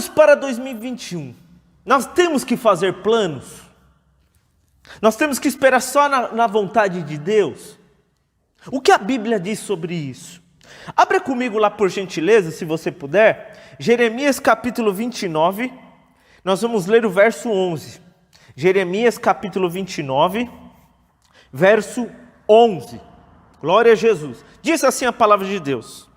para 2021, nós temos que fazer planos? Nós temos que esperar só na vontade de Deus? O que a Bíblia diz sobre isso? Abra comigo lá, por gentileza, se você puder, Jeremias capítulo 29, nós vamos ler o verso 11. Jeremias capítulo 29, verso 11. Glória a Jesus. Diz assim a palavra de Deus: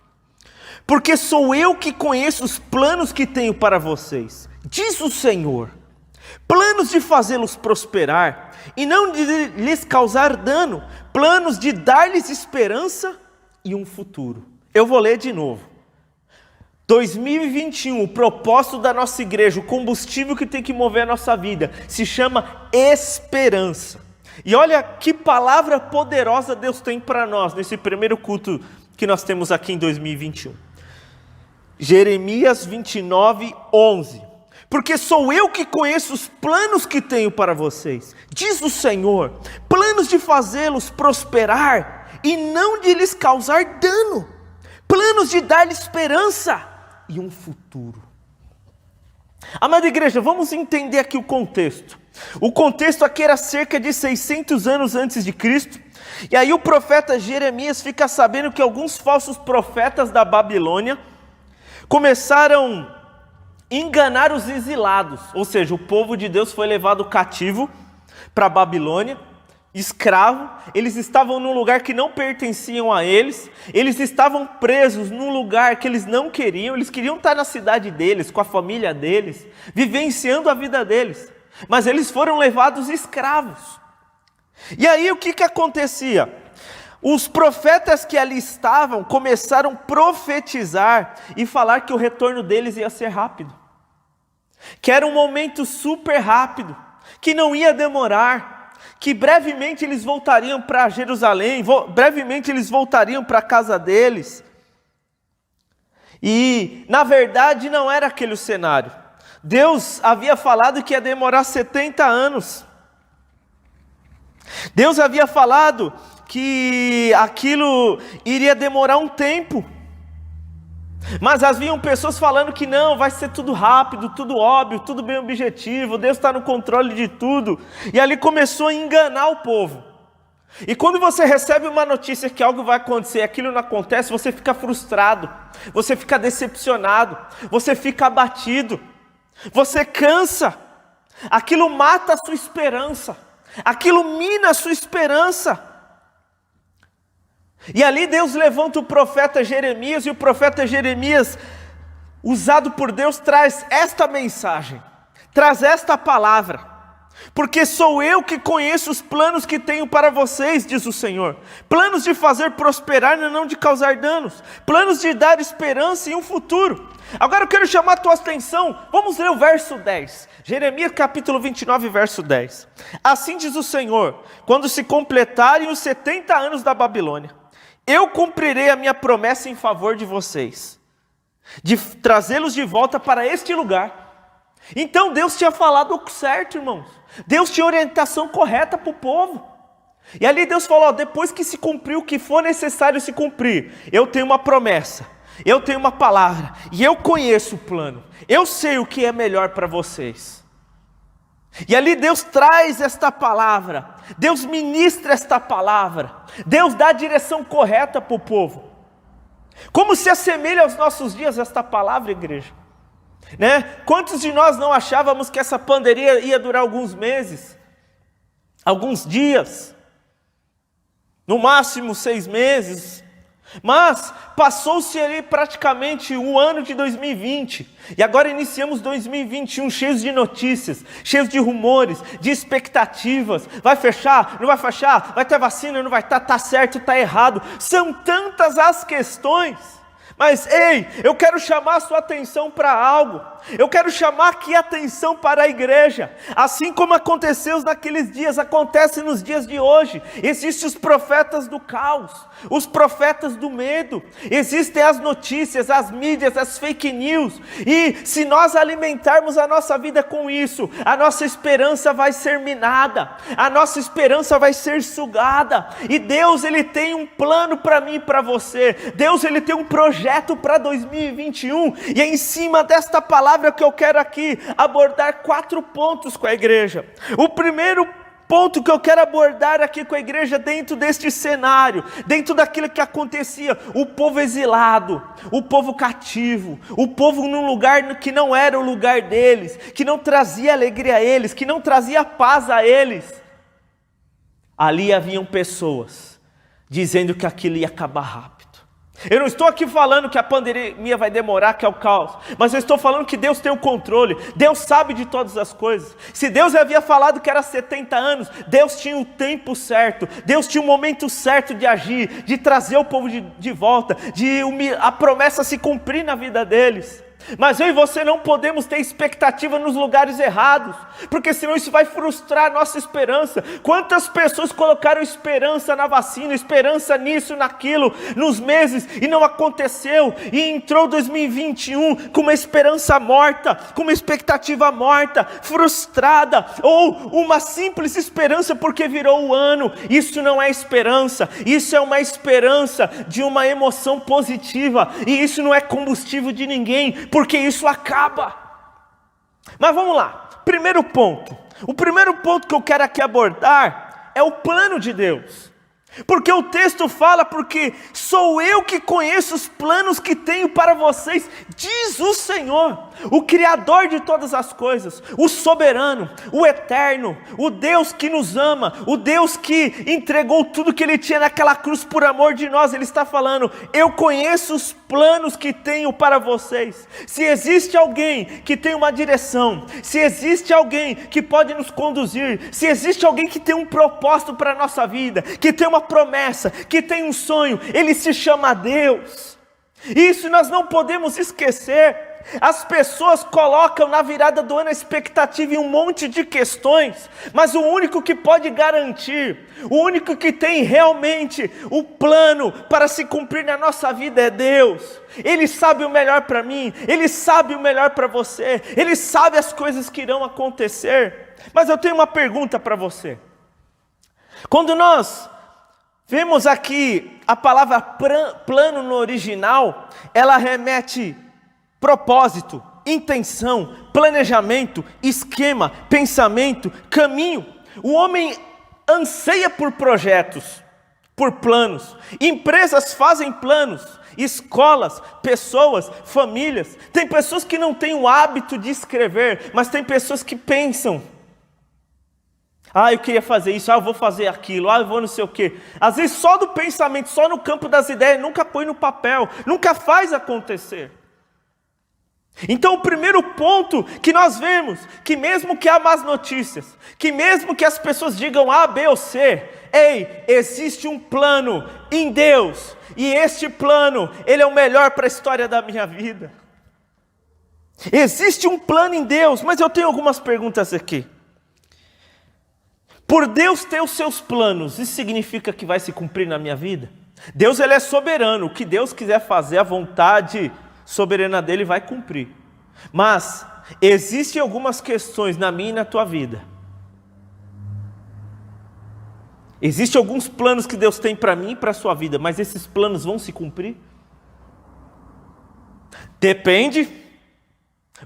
porque sou eu que conheço os planos que tenho para vocês, diz o Senhor, planos de fazê-los prosperar e não de lhes causar dano, planos de dar-lhes esperança e um futuro. Eu vou ler de novo. 2021, o propósito da nossa igreja, o combustível que tem que mover a nossa vida, se chama esperança. E olha que palavra poderosa Deus tem para nós, nesse primeiro culto que nós temos aqui em 2021. Jeremias 29, 11. Porque sou eu que conheço os planos que tenho para vocês, diz o Senhor, planos de fazê-los prosperar e não de lhes causar dano, planos de dar-lhes esperança e um futuro. Amada igreja, vamos entender aqui o contexto. O contexto aqui era cerca de 600 anos antes de Cristo. E aí o profeta Jeremias fica sabendo que alguns falsos profetas da Babilônia começaram a enganar os exilados. Ou seja, o povo de Deus foi levado cativo para a Babilônia, escravo. Eles estavam num lugar que não pertenciam a eles. Eles estavam presos num lugar que eles não queriam. Eles queriam estar na cidade deles, com a família deles, vivenciando a vida deles. Mas eles foram levados escravos. E aí o que acontecia? Os profetas que ali estavam começaram a profetizar e falar que o retorno deles ia ser rápido. Que era um momento super rápido, que não ia demorar, que brevemente eles voltariam para Jerusalém, brevemente eles voltariam para a casa deles. E na verdade não era aquele o cenário. Deus havia falado que ia demorar 70 anos. Deus havia falado que aquilo iria demorar um tempo. Mas haviam pessoas falando que não, vai ser tudo rápido, tudo óbvio, tudo bem objetivo, Deus está no controle de tudo. E ali começou a enganar o povo. E quando você recebe uma notícia que algo vai acontecer e aquilo não acontece, você fica frustrado, você fica decepcionado, você fica abatido, você cansa, aquilo mata a sua esperança, aquilo mina a sua esperança. E ali Deus levanta o profeta Jeremias, e o profeta Jeremias, usado por Deus, traz esta mensagem, traz esta palavra. Porque sou eu que conheço os planos que tenho para vocês, diz o Senhor. Planos de fazer prosperar e não de causar danos. Planos de dar esperança e um futuro. Agora eu quero chamar a tua atenção, vamos ler o verso 10. Jeremias capítulo 29, verso 10. Assim diz o Senhor, quando se completarem os 70 anos da Babilônia, eu cumprirei a minha promessa em favor de vocês, de trazê-los de volta para este lugar. Então Deus tinha falado o certo, irmãos. Deus tinha orientação correta para o povo. E ali Deus falou, depois que se cumprir o que for necessário se cumprir, eu tenho uma promessa, eu tenho uma palavra, e eu conheço o plano, eu sei o que é melhor para vocês. E ali Deus traz esta palavra, Deus ministra esta palavra, Deus dá a direção correta para o povo. Como se assemelha aos nossos dias esta palavra, igreja? Né? Quantos de nós não achávamos que essa pandemia ia durar alguns meses, alguns dias, no máximo 6 meses, mas passou-se ali praticamente um ano de 2020, e agora iniciamos 2021 cheios de notícias, cheios de rumores, de expectativas. Vai fechar? Não vai fechar? Vai ter vacina? Não vai estar? Está certo? Está errado? São tantas as questões. Mas ei, eu quero chamar a sua atenção para algo. Eu quero chamar aqui a atenção para a igreja. Assim como aconteceu naqueles dias, acontece nos dias de hoje. Existem os profetas do caos, os profetas do medo. Existem as notícias, as mídias, as fake news. E se nós alimentarmos a nossa vida com isso, a nossa esperança vai ser minada, a nossa esperança vai ser sugada. E Deus, Ele tem um plano para mim e para você. Deus, Ele tem um projeto projeto para 2021. E é em cima desta palavra que eu quero aqui abordar 4 pontos com a igreja. O primeiro ponto que eu quero abordar aqui com a igreja dentro deste cenário, dentro daquilo que acontecia, o povo exilado, o povo cativo, o povo num lugar que não era o lugar deles, que não trazia alegria a eles, que não trazia paz a eles. Ali haviam pessoas dizendo que aquilo ia acabar rápido. Eu não estou aqui falando que a pandemia vai demorar, que é o caos, mas eu estou falando que Deus tem o controle, Deus sabe de todas as coisas. Se Deus havia falado que era 70 anos, Deus tinha o tempo certo, Deus tinha o momento certo de agir, de trazer o povo de volta, a promessa se cumprir na vida deles. Mas eu e você não podemos ter expectativa nos lugares errados, porque senão isso vai frustrar a nossa esperança. Quantas pessoas colocaram esperança na vacina, esperança nisso, naquilo, nos meses, e não aconteceu, e entrou 2021 com uma esperança morta, com uma expectativa morta, frustrada, ou uma simples esperança porque virou o ano. Isso não é esperança, isso é uma esperança de uma emoção positiva, e isso não é combustível de ninguém, porque isso acaba. Mas vamos lá, primeiro ponto. O primeiro ponto que eu quero aqui abordar é o plano de Deus. Porque o texto fala, porque sou eu que conheço os planos que tenho para vocês, diz o Senhor, o Criador de todas as coisas, o soberano, o eterno, o Deus que nos ama, o Deus que entregou tudo que Ele tinha naquela cruz por amor de nós. Ele está falando, eu conheço os planos que tenho para vocês. Se existe alguém que tem uma direção, se existe alguém que pode nos conduzir, se existe alguém que tem um propósito para a nossa vida, que tem uma promessa, que tem um sonho, Ele se chama Deus. Isso nós não podemos esquecer. As pessoas colocam na virada do ano a expectativa em um monte de questões, mas o único que pode garantir, o único que tem realmente o plano para se cumprir na nossa vida é Deus. Ele sabe o melhor para mim, Ele sabe o melhor para você, Ele sabe as coisas que irão acontecer. Mas eu tenho uma pergunta para você. Quando nós vemos aqui a palavra plano no original, ela remete propósito, intenção, planejamento, esquema, pensamento, caminho. O homem anseia por projetos, por planos. Empresas fazem planos, escolas, pessoas, famílias. Tem pessoas que não têm o hábito de escrever, mas tem pessoas que pensam. Eu queria fazer isso, eu vou fazer aquilo, eu vou não sei o quê. Às vezes só do pensamento, só no campo das ideias, nunca põe no papel, nunca faz acontecer. Então o primeiro ponto que nós vemos, que mesmo que há más notícias, que mesmo que as pessoas digam A, B ou C, existe um plano em Deus, e este plano, ele é o melhor para a história da minha vida. Existe um plano em Deus, mas eu tenho algumas perguntas aqui. Por Deus ter os seus planos, isso significa que vai se cumprir na minha vida? Deus, Ele é soberano, o que Deus quiser fazer, a vontade soberana dele vai cumprir. Mas existem algumas questões na minha e na tua vida. Existem alguns planos que Deus tem para mim e para a sua vida, mas esses planos vão se cumprir? Depende.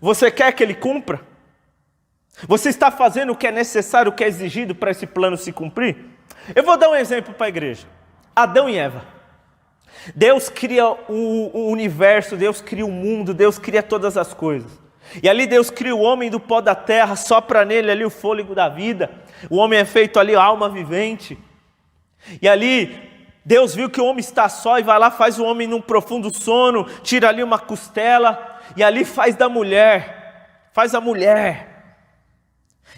Você quer que Ele cumpra? Você está fazendo o que é necessário, o que é exigido para esse plano se cumprir? Eu vou dar um exemplo para a igreja. Adão e Eva. Deus cria o universo, Deus cria o mundo, Deus cria todas as coisas. E ali Deus cria o homem do pó da terra, sopra nele ali o fôlego da vida. O homem é feito ali alma vivente. E ali Deus viu que o homem está só e vai lá, faz o homem num profundo sono, tira ali uma costela e ali faz a mulher.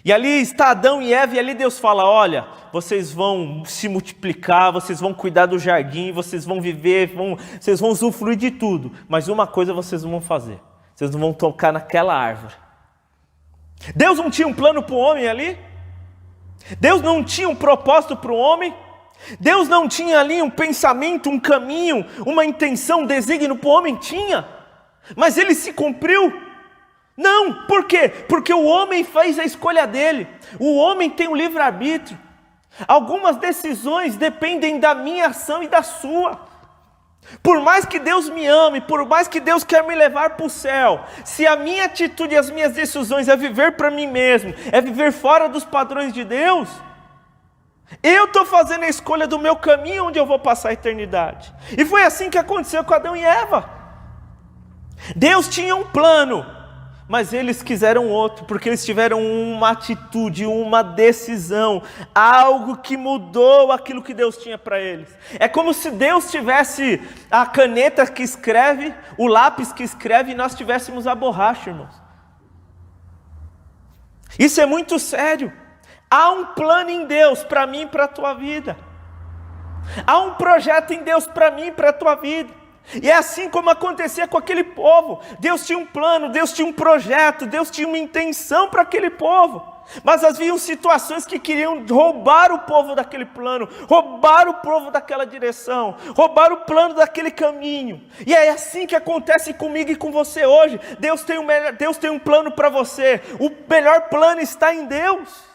E ali está Adão e Eva, e ali Deus fala, olha, vocês vão se multiplicar, vocês vão cuidar do jardim, vocês vão viver, vocês vão usufruir de tudo, mas uma coisa vocês não vão fazer, vocês não vão tocar naquela árvore. Deus não tinha um plano para o homem ali? Deus não tinha um propósito para o homem? Deus não tinha ali um pensamento, um caminho, uma intenção, um desígnio para o homem? Tinha, mas ele se cumpriu? Não, por quê? Porque o homem fez a escolha dele, o homem tem um livre-arbítrio. Algumas decisões dependem da minha ação e da sua. Por mais que Deus me ame, por mais que Deus quer me levar para o céu, se a minha atitude e as minhas decisões é viver para mim mesmo, é viver fora dos padrões de Deus, eu estou fazendo a escolha do meu caminho onde eu vou passar a eternidade. E foi assim que aconteceu com Adão e Eva. Deus tinha um plano, mas eles quiseram outro, porque eles tiveram uma atitude, uma decisão, algo que mudou aquilo que Deus tinha para eles. É como se Deus tivesse a caneta que escreve, o lápis que escreve, e nós tivéssemos a borracha, irmãos. Isso é muito sério. Há um plano em Deus para mim e para a tua vida. Há um projeto em Deus para mim e para a tua vida. E é assim como acontecia com aquele povo. Deus tinha um plano, Deus tinha um projeto, Deus tinha uma intenção para aquele povo. Mas haviam situações que queriam roubar o povo daquele plano, roubar o povo daquela direção, roubar o plano daquele caminho. E é assim que acontece comigo e com você hoje. Deus tem um plano para você. O melhor plano está em Deus.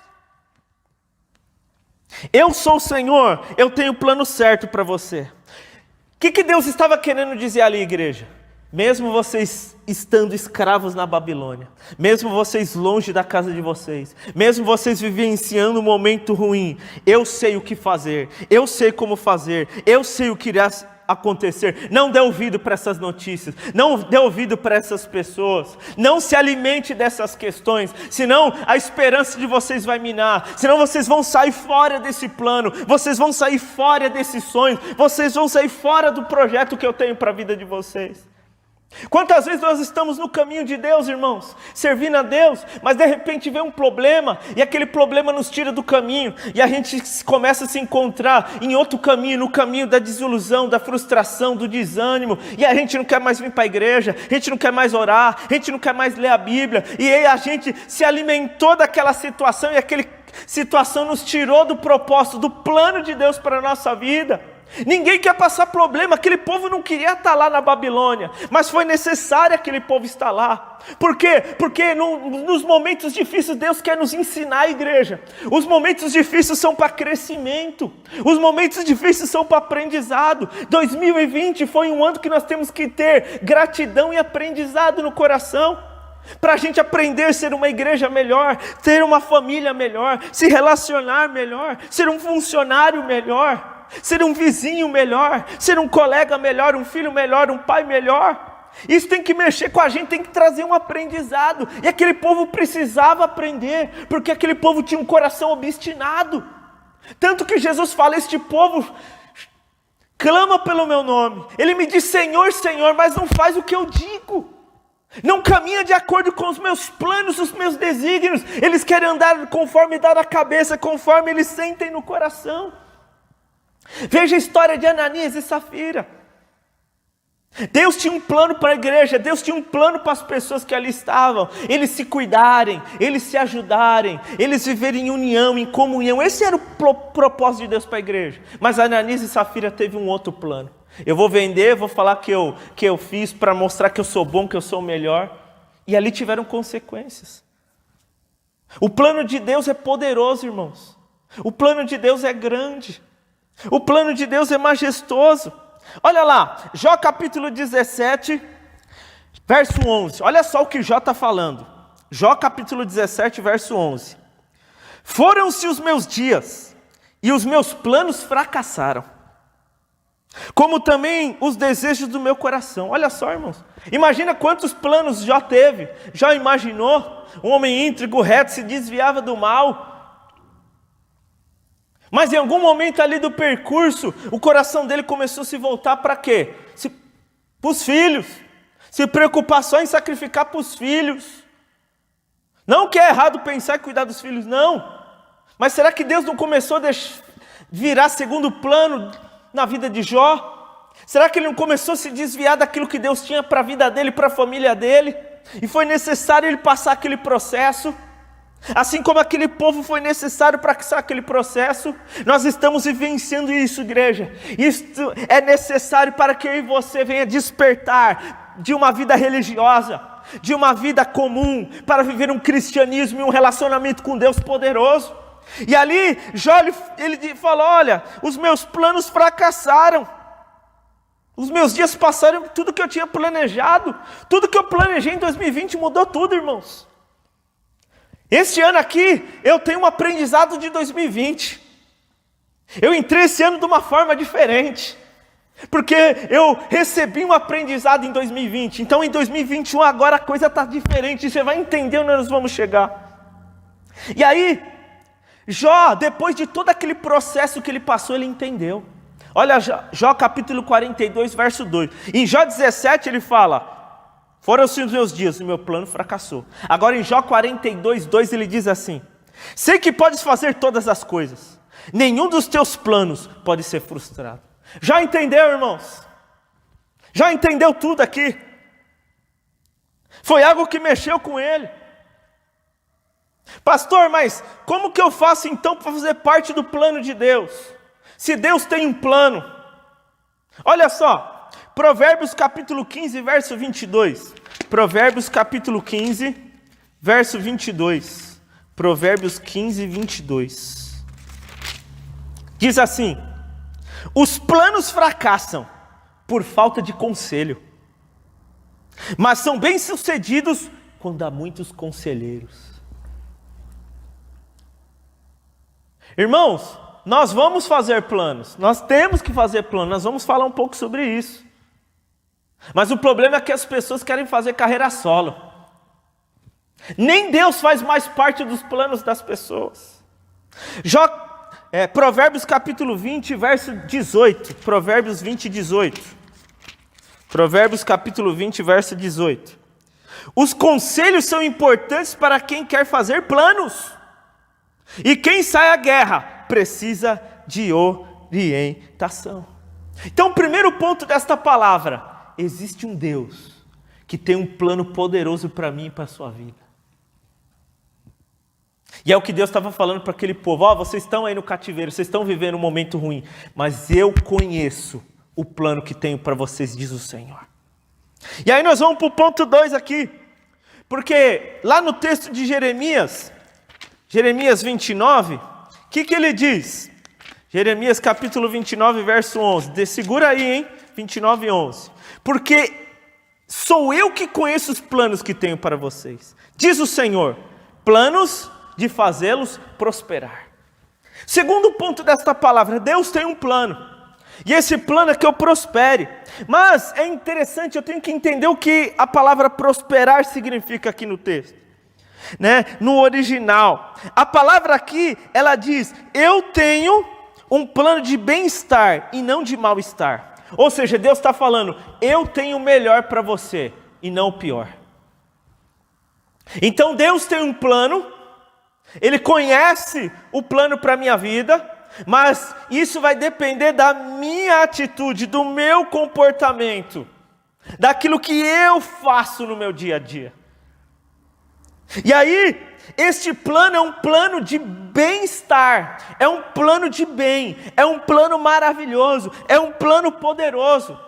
Eu sou o Senhor, eu tenho o plano certo para você. O que Deus estava querendo dizer ali, igreja? Mesmo vocês estando escravos na Babilônia, mesmo vocês longe da casa de vocês, mesmo vocês vivenciando um momento ruim, eu sei o que fazer, eu sei como fazer, eu sei o que irá acontecer. Não dê ouvido para essas notícias, não dê ouvido para essas pessoas, não se alimente dessas questões, senão a esperança de vocês vai minar, senão vocês vão sair fora desse plano, vocês vão sair fora desses sonhos, vocês vão sair fora do projeto que eu tenho para a vida de vocês. Quantas vezes nós estamos no caminho de Deus, irmãos, servindo a Deus, mas de repente vem um problema, e aquele problema nos tira do caminho, e a gente começa a se encontrar em outro caminho, no caminho da desilusão, da frustração, do desânimo, e a gente não quer mais vir para a igreja, a gente não quer mais orar, a gente não quer mais ler a Bíblia, e aí a gente se alimentou daquela situação, e aquela situação nos tirou do propósito, do plano de Deus para a nossa vida. Ninguém quer passar problema, aquele povo não queria estar lá na Babilônia, mas foi necessário aquele povo estar lá. Por quê? Porque nos momentos difíceis Deus quer nos ensinar, igreja. Os momentos difíceis são para crescimento, os momentos difíceis são para aprendizado. 2020 foi um ano que nós temos que ter gratidão e aprendizado no coração, para a gente aprender a ser uma igreja melhor, ter uma família melhor, se relacionar melhor, ser um funcionário melhor, ser um vizinho melhor, ser um colega melhor, um filho melhor, um pai melhor. Isso tem que mexer com a gente, tem que trazer um aprendizado. E aquele povo precisava aprender, porque aquele povo tinha um coração obstinado. Tanto que Jesus fala, este povo clama pelo meu nome. Ele me diz Senhor, Senhor, mas não faz o que eu digo. Não caminha de acordo com os meus planos, os meus desígnios. Eles querem andar conforme dá na cabeça, conforme eles sentem no coração. Veja a história de Ananias e Safira. Deus tinha um plano para a igreja, Deus tinha um plano para as pessoas que ali estavam, eles se cuidarem, eles se ajudarem, eles viverem em união, em comunhão. Esse era o propósito de Deus para a igreja. Mas Ananias e Safira teve um outro plano. Eu vou vender, vou falar que eu fiz para mostrar que eu sou bom, que eu sou o melhor. E ali tiveram consequências. O plano de Deus é poderoso, irmãos. O plano de Deus é grande. O plano de Deus é majestoso. Olha lá, Jó capítulo 17, verso 11. Olha só o que Jó está falando. Jó capítulo 17, verso 11. Foram-se os meus dias, e os meus planos fracassaram, como também os desejos do meu coração. Olha só, irmãos. Imagina quantos planos Jó teve. Jó imaginou um homem íntegro, reto, se desviava do mal. Mas em algum momento ali do percurso, o coração dele começou a se voltar para quê? Para os filhos. Se preocupar só em sacrificar para os filhos. Não que é errado pensar e cuidar dos filhos, não. Mas será que Deus não começou a virar segundo plano na vida de Jó? Será que ele não começou a se desviar daquilo que Deus tinha para a vida dele, para a família dele? E foi necessário ele passar aquele processo? Assim como aquele povo foi necessário para passar aquele processo, nós estamos vivenciando isso, igreja. Isso é necessário para que eu e você venha despertar de uma vida religiosa, de uma vida comum, para viver um cristianismo e um relacionamento com Deus poderoso. E ali, Jó, ele falou, olha, os meus planos fracassaram. Os meus dias passaram, tudo que eu tinha planejado, tudo que eu planejei em 2020 mudou tudo, irmãos. Este ano aqui, eu tenho um aprendizado de 2020. Eu entrei esse ano de uma forma diferente, porque eu recebi um aprendizado em 2020. Então em 2021 agora a coisa está diferente, você vai entender onde nós vamos chegar. E aí, Jó, depois de todo aquele processo que ele passou, ele entendeu. Olha Jó capítulo 42, verso 2. Em Jó 17 ele fala: foram-se os meus dias e meu plano fracassou. Agora em Jó 42, 2 ele diz assim: sei que podes fazer todas as coisas, nenhum dos teus planos pode ser frustrado. Já entendeu, irmãos? Já entendeu tudo aqui? Foi algo que mexeu com ele. Pastor, mas como que eu faço então para fazer parte do plano de Deus? Se Deus tem um plano. Olha só, Provérbios capítulo 15, verso 22. Provérbios capítulo 15, verso 22. Provérbios 15, 22. Diz assim: os planos fracassam por falta de conselho, mas são bem-sucedidos quando há muitos conselheiros. Irmãos, nós vamos fazer planos, nós temos que fazer planos, nós vamos falar um pouco sobre isso. Mas o problema é que as pessoas querem fazer carreira solo. Nem Deus faz mais parte dos planos das pessoas. Provérbios capítulo 20, verso 18. Provérbios 20, 18. Provérbios capítulo 20, verso 18. Os conselhos são importantes para quem quer fazer planos. E quem sai à guerra precisa de orientação. Então, o primeiro ponto desta palavra: existe um Deus que tem um plano poderoso para mim e para a sua vida. E é o que Deus estava falando para aquele povo: vocês estão aí no cativeiro, vocês estão vivendo um momento ruim, mas eu conheço o plano que tenho para vocês, diz o Senhor. E aí nós vamos para o ponto 2 aqui, porque lá no texto de Jeremias 29, o que ele diz? Jeremias capítulo 29, verso 11. Segura aí, hein? 29, 11. Porque sou eu que conheço os planos que tenho para vocês, diz o Senhor, planos de fazê-los prosperar. Segundo ponto desta palavra: Deus tem um plano, e esse plano é que eu prospere. Mas é interessante, eu tenho que entender o que a palavra prosperar significa aqui no texto. No original, a palavra aqui, ela diz: eu tenho um plano de bem-estar e não de mal-estar. Ou seja, Deus está falando: eu tenho o melhor para você e não o pior. Então Deus tem um plano, Ele conhece o plano para a minha vida, mas isso vai depender da minha atitude, do meu comportamento, daquilo que eu faço no meu dia a dia. E aí, este plano é um plano de bem-estar, é um plano de bem, é um plano maravilhoso, é um plano poderoso.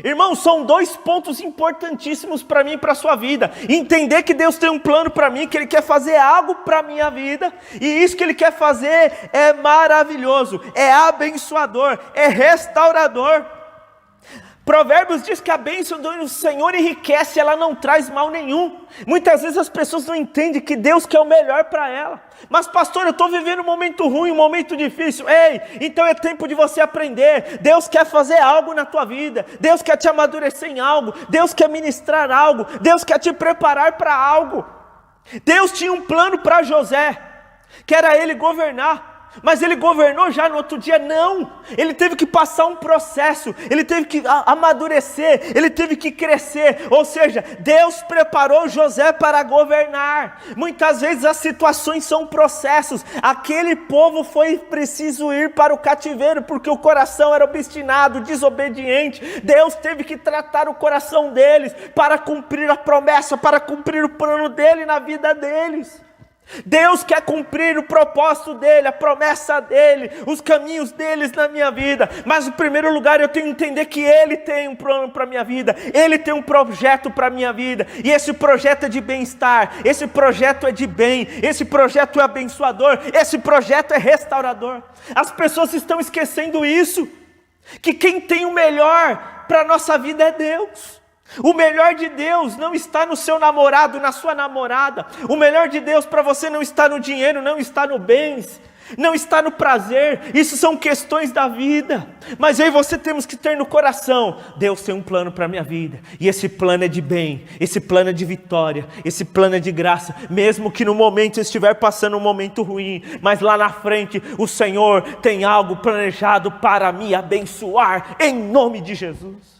Irmãos, são 2 pontos importantíssimos para mim e para a sua vida. Entender que Deus tem um plano para mim, que Ele quer fazer algo para a minha vida, e isso que Ele quer fazer é maravilhoso, é abençoador, é restaurador. Provérbios diz que a bênção do Senhor enriquece, ela não traz mal nenhum. Muitas vezes as pessoas não entendem que Deus quer o melhor para ela. Mas pastor, eu estou vivendo um momento ruim, um momento difícil. Ei, então é tempo de você aprender. Deus quer fazer algo na tua vida. Deus quer te amadurecer em algo. Deus quer ministrar algo. Deus quer te preparar para algo. Deus tinha um plano para José, que era ele governar. Mas ele governou já no outro dia? Não, ele teve que passar um processo, ele teve que amadurecer, ele teve que crescer, ou seja, Deus preparou José para governar. Muitas vezes as situações são processos. Aquele povo foi preciso ir para o cativeiro, porque o coração era obstinado, desobediente. Deus teve que tratar o coração deles, para cumprir a promessa, para cumprir o plano dele na vida deles. Deus quer cumprir o propósito dele, a promessa dele, os caminhos deles na minha vida. Mas em primeiro lugar eu tenho que entender que Ele tem um plano para a minha vida, Ele tem um projeto para a minha vida. E esse projeto é de bem-estar, esse projeto é de bem, esse projeto é abençoador, esse projeto é restaurador. As pessoas estão esquecendo isso, que quem tem o melhor para a nossa vida é Deus. O melhor de Deus não está no seu namorado, na sua namorada. O melhor de Deus para você não está no dinheiro, não está no bens, não está no prazer. Isso são questões da vida. Mas eu e você temos que ter no coração: Deus tem um plano para a minha vida. E esse plano é de bem, esse plano é de vitória, esse plano é de graça. Mesmo que no momento eu estiver passando um momento ruim, mas lá na frente o Senhor tem algo planejado para me abençoar, em nome de Jesus.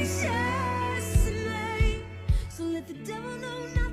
Jesus' name. So let the devil know now.